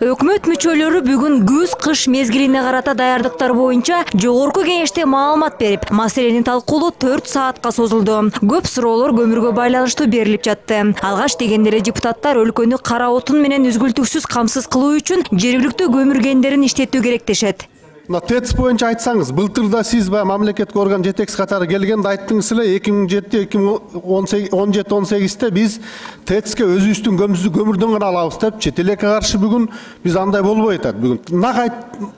Өкмөт мүчөлөрү бүгүн күз-кыш мезгилине карата даярдыктар боюнча жогорку кеңеште маалымат берип, маселени талкуулоо 4 саатка созулду. Көп суроолор көмүргө байланыштуу берилип жатты. Алгаш дегенде депутаттар өлкөнү кара отун менен үзгүлтүксүз камсыз кылуу үчүн жергиликтүү көмүр кендерин иштетүү керек дешет. ТЭЦ боюнча айтсаңыз, былтырда сиз мамлекеттик орган жетекчиси катары келгенде айттыңыз эле 2017-2018-те биз ТЭЦке өзүбүздүн көмүрдөн гана алабыз деп, чет элекке каршы бүгүн биз андай болбой атат. Бүгүн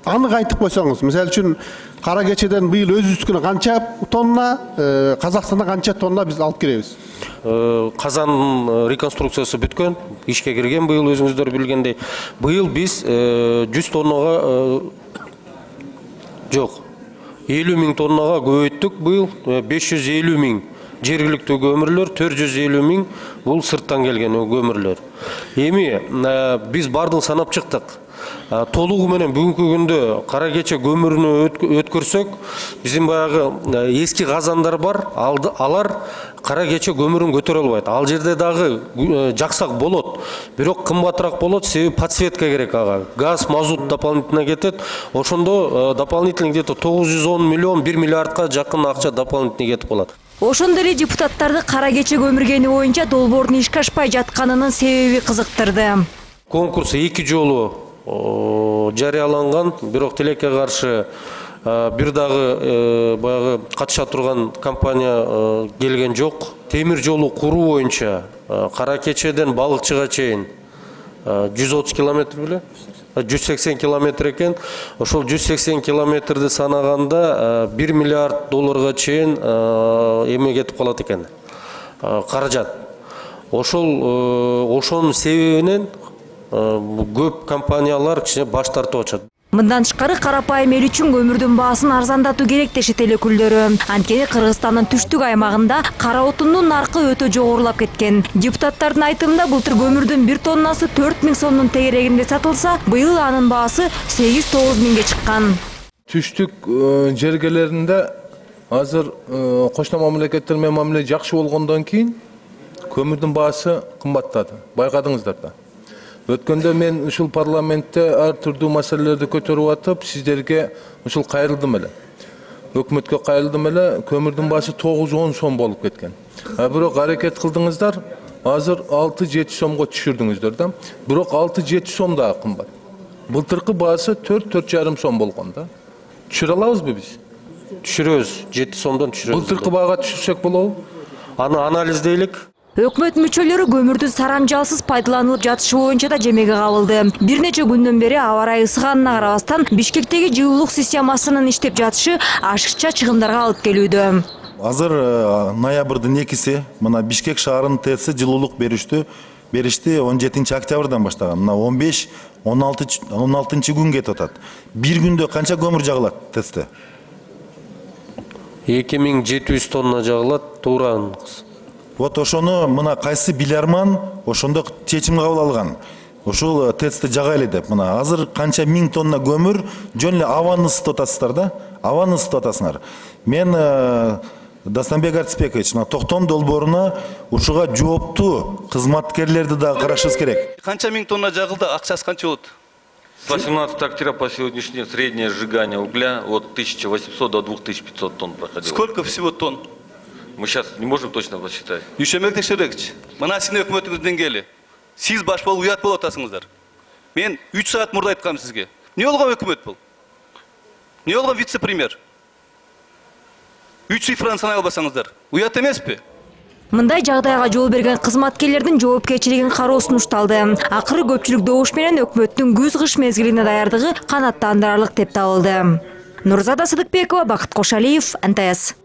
анык айтып койсоңуз, мисалы үчүн кара кечеден быйыл өзүбүздүкүнө канча тонна, Казакстандан канча тонна биз алып келебиз? Казан реконструкциясы бүткөн, ишке кирген быйыл өзүңүздөр билгендей. Быйыл биз 100 тоннага Жоқ, 50 000 тоннаға көбейттік бұйыл, 550 000 жергілікті көмірлер, 450 000 бұл сырттан келген көмірлер. Эми біз бардын санап шықтық. Толугу менен бүгүнкү күндө кара кече көмүрүнү өткөрсөк, биздин баягы эски казандар бар, алар кара кече көмүрүн көтөрө албайт. Ал жерде дагы жаксак болот, бирок кымбатыраак болот, себеби подсветка керек ага. Газ, мазут дополнительно кетет. Ошондо дополнительно где-то 910 миллион, 1 миллиардка жакын акча дополнительно кетип калат. Ошондой эле депутаттарды кара кече көмүргени боюнча долбоордун ишке ашпай жатканынын себеби кызыктырды. Конкурс 2 жолу жарыяланган, бирок тилекке каршы бир дагы баягы катыша турган компания келген жок. Темир жолу куруу боюнча кара кечеден балыкчыга чейин 130 километр беле? 180 километр экен. Ошол 180 километрди санаганда 1 миллиард долларга чейин эме кетип калат экен. Каражат. Ошонун себебинен көп компаниялар кичине баш тартып атышат. Мындан тышкары карапайым эл үчүн көмүрдүн баасын арзандатуу керек дешет эл өкүлдөрү. Анткени Кыргызстандын түштүк аймагында кара отундун наркы өтө жогорулап кеткен. Депутаттардын айтымында былтыр көмүрдүн 1 тоннасы 4000 сомдун тегерегинде сатылса, быйыл анын баасы 8-9 миңге чыккан. Түштүк жергелеринде азыр кошуна мамлекеттер менен мамиле жакшы болгондон кийин көмүрдүн баасы кымбаттады. Байкадыңыздар да. Өткөндө мен ушул парламентте ар түрдүү маселелерди көтөрүп атып, сиздерге ушул кайрылдым эле. Өкмөткө кайрылдым эле, көмүрдүн баасы 9-10 сом болуп кеткен. Бирок аракет кылдыңыздар, азыр 6-7 сомго түшүрдүңүздөр да. Бирок 6-7 сом да кымбат. Былтыркы баасы 4-4,5 сом болгон да. Түшүрө алабызбы биз? Түшүрөбүз, 7 сомдон түшүрөбүз. Былтыркы баага түшүрсөк болобу? Аны анализдейлик. Өкмөт мүчөлөрү көмүрдүн сарамжалсыз пайдаланылып жатышы боюнча да жемеге кабылды. Бир нече күндөн бери аба ырайы ысыганына карабастан Бишкектеги жылуулук системасынын иштеп жатышы ашыкча чыгымдарга алып келүүдө. Азыр ноябрдын 2-си мына Бишкек шаарынын ТЭЦи жылуулук беришти 17 октябрдан баштаган. Мына 15-16 күн кетип атат. Бир күндө канча көмүр жагылат ТЭЦте? 2700 тонна жагылат, туура. Вот ошону мына кайсы биларман ошондо чечим кабыл алган. Ошол ТЭЦти жагайлы деп. Мына азыр канча миң тонна көмүр жөн эле абаны ысытып атасыздар да. Абаны ысытып атасыңар. Мен Дастанбек Артисбекович, мына токтом долбооруна ушуга жооптуу кызматкерлерди да карашыбыз керек. Канча миң тонна жагылды, акчасы канча болот? С 18 октября по сегодняшний день среднее сжигание угля от 1800 до 2500 тонн проходило. Сколько всего тонн? Мы сейчас не можем точно посчитать. Юшемек Текшебекович, мына сиздин өкмөтүңүздөн кели. Сиз баш болуп уят болуп атасыңыздар. Мен 3 саат мурда айткам сизге. Не болгон өкмөт бул? Не болгон вице-премьер? 3 цифраны санай албасаңыздар. Уят эмеспи? Мындай жагдайга жол берген кызматкерлердин жоопкерчилигин кароосун ушталды. Акыры көпчүлүк добуш менен өкмөттүн күз-кыш мезгилине даярдыгы канаттандырарлык деп табылды. Нурзада Сыдыкбекова, Бакыт Кошалиев, НТС.